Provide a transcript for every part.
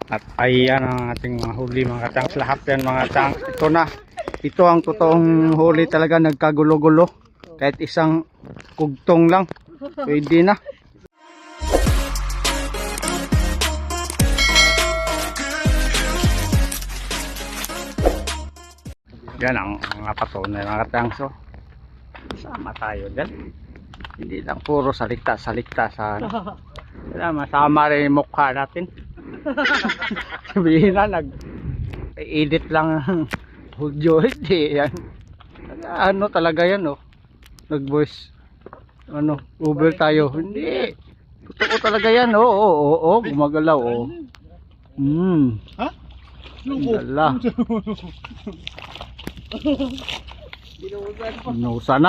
At ayan ang ating mga huli mga katangs. Lahat yan mga katangs. Ito na. Ito ang totoong huli talaga. Nagkagulo-gulo. Kahit isang kugtong lang. Pwede na. Yan ang mga patunay mga katangs. Sama tayo dyan. Hindi lang puro salita-salita sa masama rin yung mukha natin. Sabihin na nag-edit lang ang audio. Hindi yan. Ano talaga yan nag-voice over tayo. Hindi. Totoo talaga yan gumagalaw Ha? Lugo. Dala.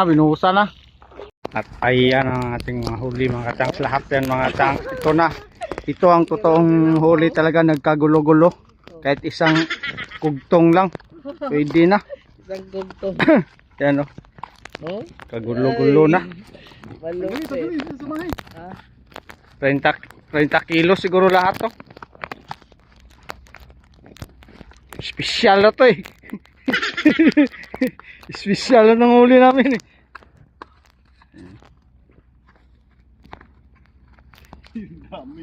Binuhusan na. At ayan ang ating mga huli mga katangs. Lahat yan mga katangs. Ito na. Ito ang totoong huli talaga. Nagkagulo-gulo. Kahit isang kugtong lang. Pwede na. Isang kugtong. Yan kagulo-gulo na. Malupit. 30 kilos siguro lahat to. Espesyal na to Espesyal na ng huli namin Dami.